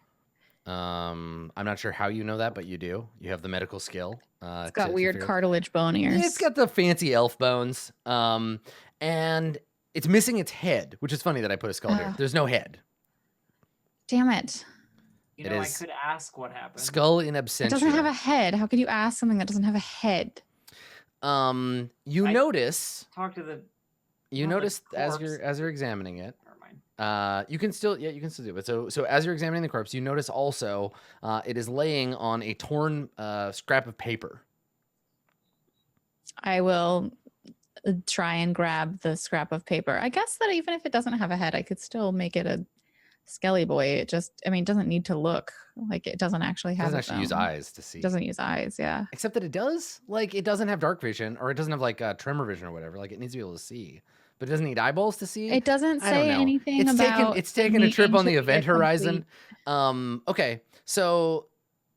I'm not sure how you know that, but you do. You have the medical skill. It's got weird cartilage bone ears. It's got the fancy elf bones. And it's missing its head, which is funny that I put a skull here. There's no head. Damn it. You know, I could ask what happened. Skull in absentia. It doesn't have a head. How could you ask something that doesn't have a head? Notice. Talk to the. You notice as you're examining it. You can still do it. So as you're examining the corpse, you notice also it is laying on a torn scrap of paper. I will try and grab the scrap of paper. I guess that even if it doesn't have a head, I could still make it a skelly boy. It doesn't need to look like it doesn't actually have. It doesn't actually use eyes to see. It doesn't use eyes, yeah. Except that it does. Like it doesn't have dark vision, or it doesn't have like tremor vision or whatever. Like it needs to be able to see. But it doesn't need eyeballs to see. It doesn't say anything about. It's taken a trip on the event horizon. Okay, so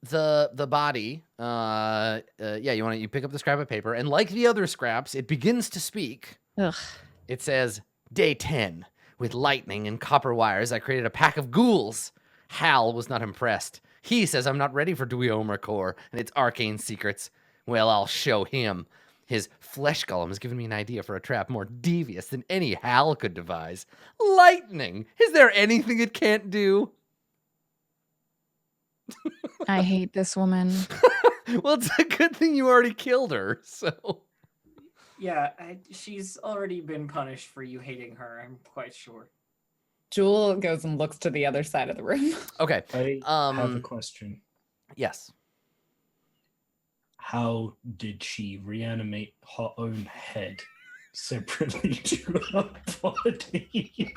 the body. You pick up the scrap of paper, and like the other scraps, it begins to speak. Ugh. It says, "Day 10. With lightning and copper wires, I created a pack of ghouls. Hal was not impressed. He says I'm not ready for Dweomer Core and its arcane secrets. Well, I'll show him. His flesh golem has given me an idea for a trap more devious than any Hal could devise. Lightning! Is there anything it can't do?" I hate this woman. Well, it's a good thing you already killed her, so... Yeah, she's already been punished for you hating her, I'm quite sure. Jewel goes and looks to the other side of the room. Okay. I have a question. Yes. How did she reanimate her own head separately to her body?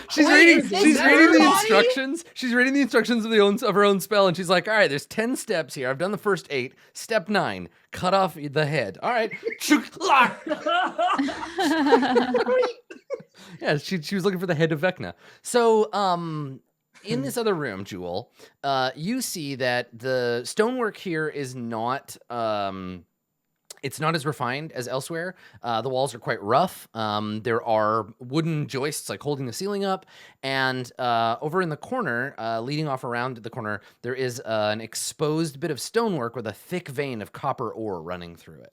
She's reading the instructions. She's reading the instructions of her own spell, and she's like, "All right, there's 10 steps here. I've done the first 8. Step 9, cut off the head. All right." Yeah, she was looking for the head of Vecna. So, in this other room, Jewel, you see that the stonework here is not. It's not as refined as elsewhere. The walls are quite rough. There are wooden joists like holding the ceiling up. And over in the corner, leading off around the corner, there is an exposed bit of stonework with a thick vein of copper ore running through it.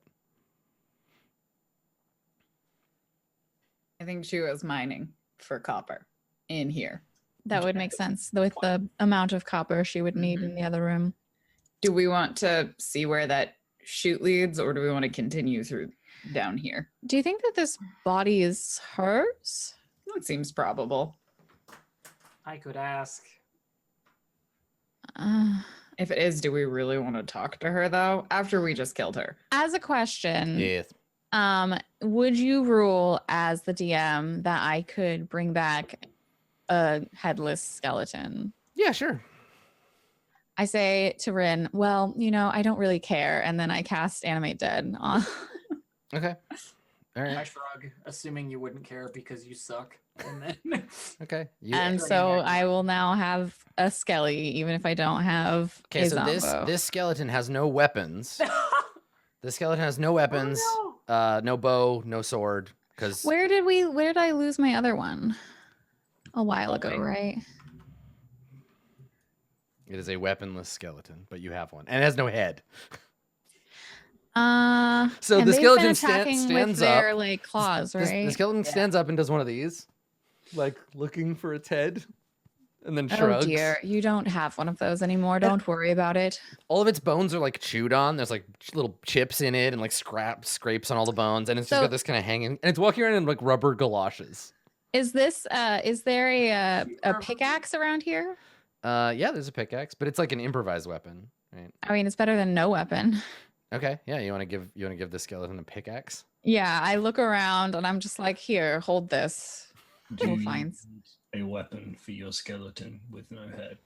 I think she was mining for copper in here. That would make sense with the amount of copper she would need in the other room. Do we want to see where that chute leads, or do we want to continue through down here? Do you think that this body is hers? That seems probable. I could ask. If it is, do we really want to talk to her though? After we just killed her. As a question, Yes. Would you rule as the DM that I could bring back a headless skeleton? Yeah, sure. I say to Rin, well, I don't really care. And then I cast Animate Dead on. Okay. All right. I shrug, assuming you wouldn't care because you suck. And then Okay. And so I will now have a skelly, even if I don't have Okay, a so zombo. this skeleton has no weapons. This skeleton has no weapons, no bow, no sword. Because Where did I lose my other one? A while ago, right? it is a weaponless skeleton, but you have one, and it has no head. So and the they've skeleton been attacking stands with their, up. like, claws, right? The skeleton stands up and does one of these, like looking for its head, and then shrugs. Oh dear, you don't have one of those anymore. Don't worry about it. All of its bones are like chewed on. There's like little chips in it and like scrapes on all the bones, and it's just got this kind of hanging. And it's walking around in like rubber galoshes. Is there a pickaxe around here? Yeah, there's a pickaxe, but it's like an improvised weapon, right? I mean, it's better than no weapon. Okay, yeah, you want to give the skeleton a pickaxe? Yeah, I look around and I'm just like, here, hold this. Do We'll you find need a weapon for your skeleton with no head?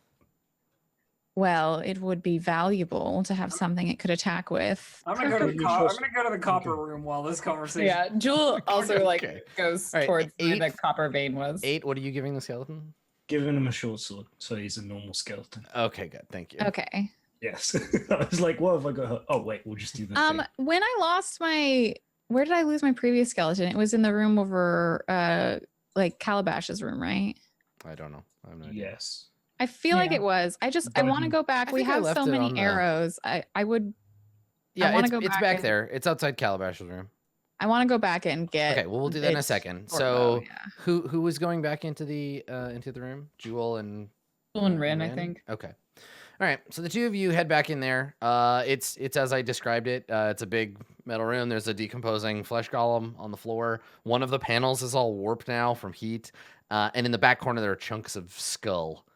Well, it would be valuable to have something it could attack with. I'm gonna go to Perfect. the I'm gonna go to the copper room while this conversation. Yeah, Jewel also like Okay. goes All right, towards where the 8. copper vein was. 8, what are you giving the skeleton? Giving him a short sword, so he's a normal skeleton. Okay, good. Thank you. Okay. Yes. I was like, what have I got? Oh wait, we'll just do the thing. When I lost where did I lose my previous skeleton? It was in the room over like Calabash's room, right? I don't know. I have no idea. Yes. I feel like Yeah. it was. I want to go back. I We think I have left so it many on the- arrows. I would Yeah, wanna it's, go it's back back and- there. It's outside Calabash's room. I want to go back and get. Okay, well we'll do that in a its second. short So bow, yeah. who was going back into the room? Jewel and Jewel and Rin, I think. Okay. All right. So the two of you head back in there. It's as I described it. It's a big metal room. There's a decomposing flesh golem on the floor. One of the panels is all warped now from heat. And in the back corner there are chunks of skull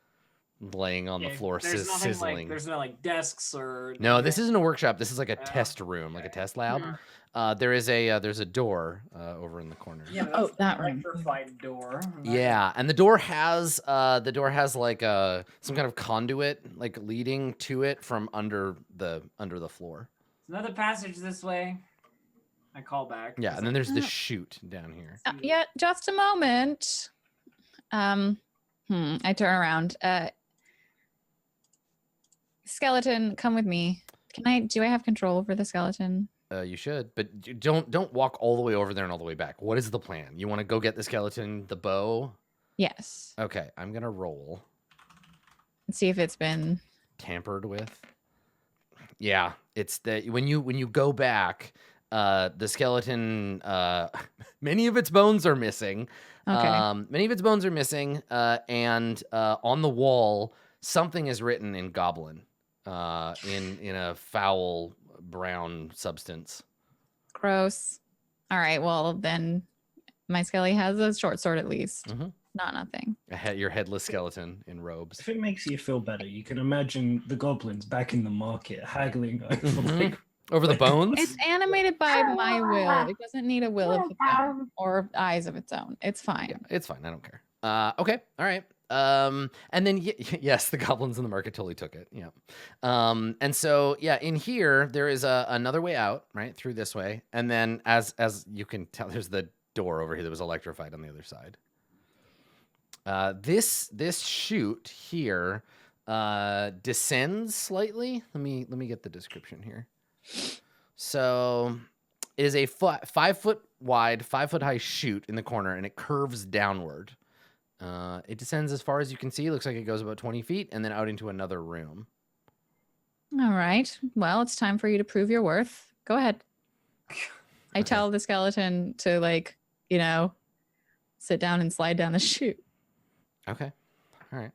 laying on the floor, There's nothing sizzling. like there's no like desks or. No, this isn't a workshop. This is like a Oh, test room, like a test lab. Hmm. There's a door over in the corner. Yeah, Oh, that's that the room. electrified door. Yeah, and the door has like some kind of conduit like leading to it from under the floor. Another passage this way. I call back. Yeah, and then there's the chute down here. Yeah, just a moment. I turn around. Skeleton, come with me. Do I have control over the skeleton? You should, but don't walk all the way over there and all the way back. What is the plan? You want to go get the skeleton, the bow? Yes. Okay, I'm gonna roll. Let's see if it's been Tampered with. Yeah, it's that when you go back, the skeleton, many of its bones are missing. okay. Many of its bones are missing, and on the wall something is written in Goblin, in a foul brown substance. Gross. All right. Well, then my skelly has a short sword at least. Mhm. Not nothing. Your headless skeleton in robes. If it makes you feel better, you can imagine the goblins back in the market haggling over Mhm. like Over the bones. It's animated by my will. It doesn't need a will of its own or eyes of its own. It's fine. Yeah, it's fine. I don't care. Okay. All right. And then yes, the goblins in the market totally took it. Yeah. And so yeah, in here there is another way out, right, through this way, and then as you can tell, there's the door over here that was electrified on the other side. This chute here descends slightly. Let me get the description here. So it is a 5 foot wide, 5 foot high chute in the corner, and it curves downward. It descends as far as you can see. It looks like it goes about 20 feet and then out into another room. All right. Well, it's time for you to prove your worth. Go ahead. I Okay. tell the skeleton to sit down and slide down the chute. Okay. All right.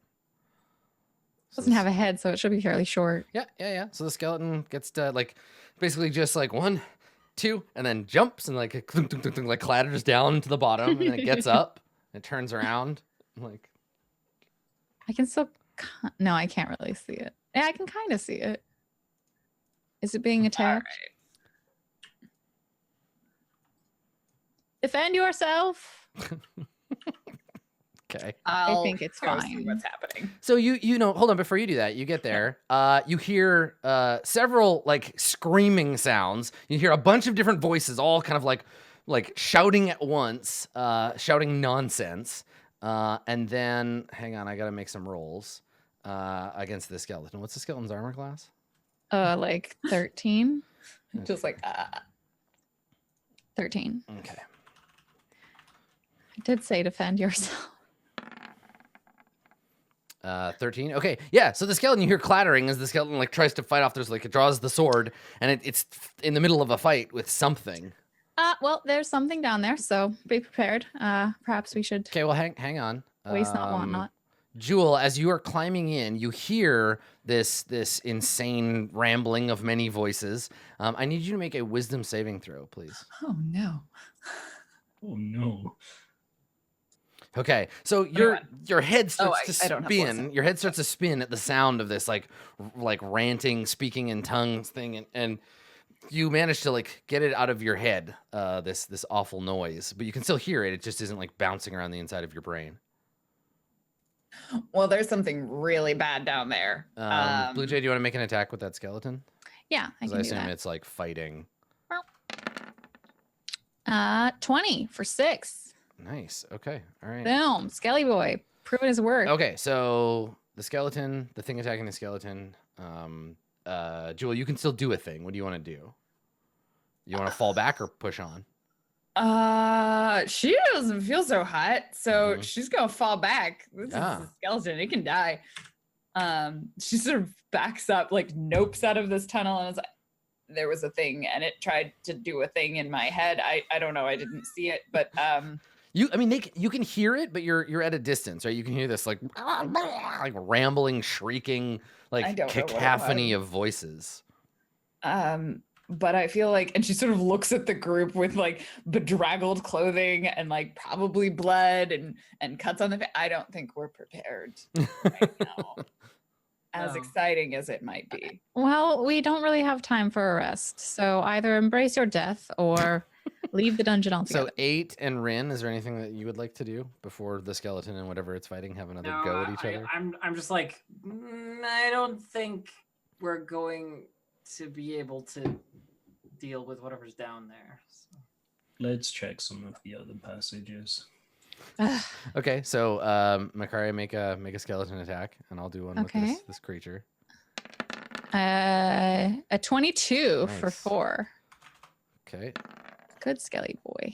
So Doesn't have a head, so it should be fairly short. Yeah. So the skeleton gets to basically just 1, 2, and then jumps and clunk, clunk, clunk, clunk, clatters down to the bottom, and then it gets up and it turns around. I can still. No, I can't really see it. Yeah, I can kind of see it. Is it being attacked? Defend yourself. Okay. I think it's go see fine. what's happening. So you know, hold on, before you do that, you get there, you hear several screaming sounds. You hear a bunch of different voices, all kind of like shouting at once, shouting nonsense. And then hang on, I gotta make some rolls against the skeleton. What's the skeleton's armor class? 13. Just 13. Okay. I did say defend yourself. 13. Okay, yeah. So the skeleton, you hear clattering as the skeleton tries to fight off. There's it draws the sword, and it's in the middle of a fight with something. Well, there's something down there, so be prepared. Perhaps we should Okay, well hang on. waste not, want not. Jewel, as you are climbing in, you hear this insane rambling of many voices. I need you to make a wisdom saving throw, please. Oh no. oh no. Okay, so your head starts I to don't have spin. wisdom. Your head starts to spin at the sound of this ranting, speaking in tongues thing, and you manage to get it out of your head. This awful noise, but you can still hear it. It just isn't bouncing around the inside of your brain. Well, there's something really bad down there. Blue Jay, do you want to make an attack with that skeleton? Yeah, I Because can I do assume that. it's like fighting. 20 for 6. Nice. Okay. All right. Boom. Skelly boy. Proving his worth. Okay, so the skeleton, the thing attacking the skeleton. Jewel, you can still do a thing. What do you want to do? You want to fall back or push on? She doesn't feel so hot, so Mhm. she's gonna fall back. This Yeah. is a skeleton; it can die. She sort of backs up, like nopes out of this tunnel, and is like, there was a thing, and it tried to do a thing in my head. I don't know, I didn't see it, but You can hear it, but you're at a distance, right? You can hear this like rambling, shrieking, I like don't know what it cacophony was. of voices. But I feel like, and she sort of looks at the group with like bedraggled clothing and like probably blood and cuts on the face. I don't think we're prepared right now. As No. exciting as it might be. Well, we don't really have time for a rest. So either embrace your death or leave the dungeon altogether. So 8 and Rin, is there anything that you would like to do before the skeleton and whatever it's fighting have another No, go at each other? I'm just like, I don't think we're going to be able to deal with whatever's down there. So. Let's check some of the other passages. Okay, so Makaria, make a skeleton attack, and I'll do one Okay. with this creature. A 22 for Nice. 4. Okay, Good Skelly boy.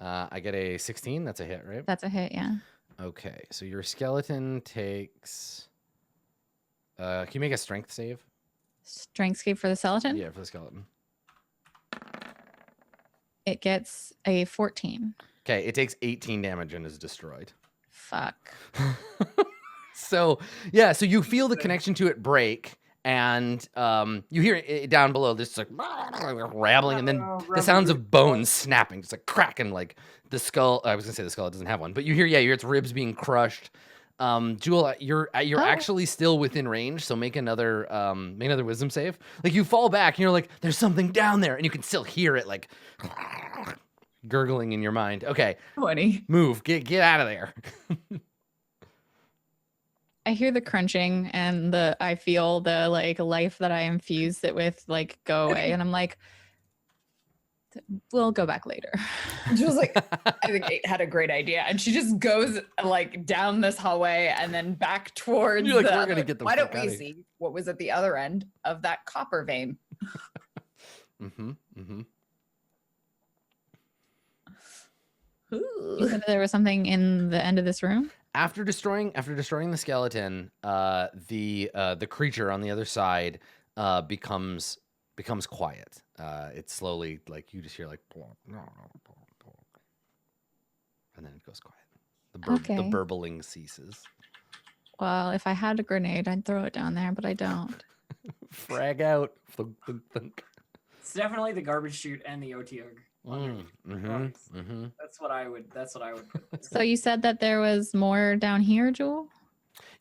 I get a 16. That's a hit, right? That's a hit, yeah. Okay, so your skeleton takes. Can you make a strength save? Strength save for the skeleton. Yeah, for the skeleton. It gets a 14. Okay, it takes 18 damage and is destroyed. Fuck. So yeah, so you feel the connection to it break, and you hear it down below. This like rattling, and then the sounds of bones snapping, just like cracking, like the skull. I was gonna say the skull doesn't have one, but you hear its ribs being crushed. Jewel, you're actually still within range, so make another wisdom save. Like you fall back, and you're like, "There's something down there," and you can still hear it like gurgling in your mind. Okay, 20. move, get out of there. I hear the crunching and I feel the like life that I infused it with like go away, and I'm like, we'll go back later. And she was like, I think 8 had a great idea. And she just goes like down this hallway and then back towards You're like, the "We're gonna other- get the Why fuck don't we outta here." see what was at the other end of that copper vein? Mm-hmm. Mm-hmm. You said there was something in the end of this room. After destroying the skeleton, the creature on the other side becomes quiet. It's slowly like you just hear like, and then it goes quiet. The Okay. burbling ceases. Well, if I had a grenade, I'd throw it down there, but I don't. Frag out. Thunk, thunk, thunk. It's definitely the garbage chute and the OTUG. Mm-hmm. That's what I would put there. So you said that there was more down here, Jewel?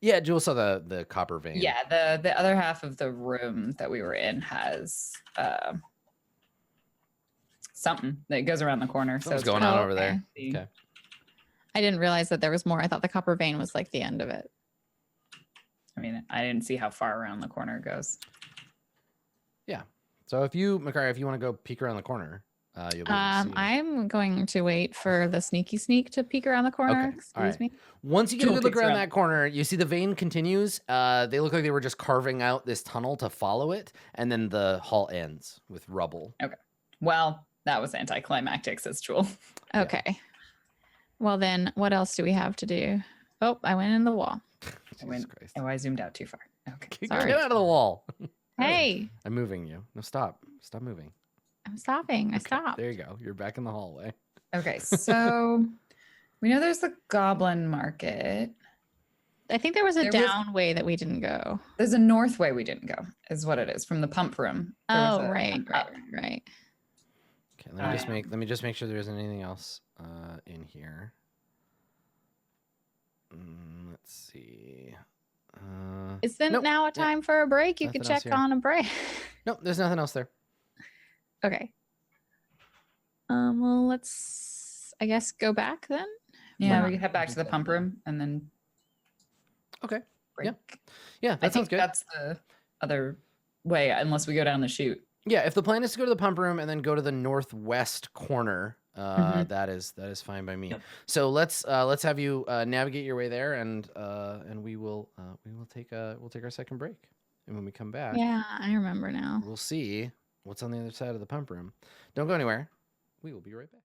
Yeah, Jewel saw the copper vein. Yeah, the other half of the room that we were in has something that goes around the corner. Something's it's going kind on of over there. see. Okay. I didn't realize that there was more. I thought the copper vein was like the end of it. I mean, I didn't see how far around the corner it goes. So Makaria, if you want to go peek around the corner, you'll be able to see. I'm going to wait for the sneaky sneak to peek around the corner. Okay, Excuse alright. me. Once you get a Jewel good look peeks around around. that corner, you see the vein continues. They look like they were just carving out this tunnel to follow it, and then the hall ends with rubble. Well, that was anticlimactic, says Jewel. Yeah. Okay. Well, then what else do we have to do? Oh, I went in the wall. Jesus Christ. Oh, I zoomed out too far. Okay. Get sorry. out of the wall. Hey, I'm moving you. No, stop. Stop moving. I'm stopping. I Okay, stopped. There you go. You're back in the hallway. Okay, so we know there's the goblin market. I think there was a There was- down way that we didn't go. There's a north way we didn't go, is what it is, from the pump room. There was Oh, a- right. up. Okay, Okay, let me just make sure there isn't anything else in here. Let's see. Isn't Nope. now a time for a break? You could Nothing else check here. on a break. Nope, there's nothing else there. Okay. Well, let's, I guess, go back then. Yeah, Wow. we can head back to the pump room and then Okay. break. Yeah, I that sounds think good. that's the other way, unless we go down the chute. Yeah, if the plan is to go to the pump room and then go to the northwest corner, Mhm. that is fine by me. Yep. So let's have you navigate your way there, and we will take our second break, and when we come back, Yeah, I remember now. we'll see what's on the other side of the pump room. Don't go anywhere. We will be right back.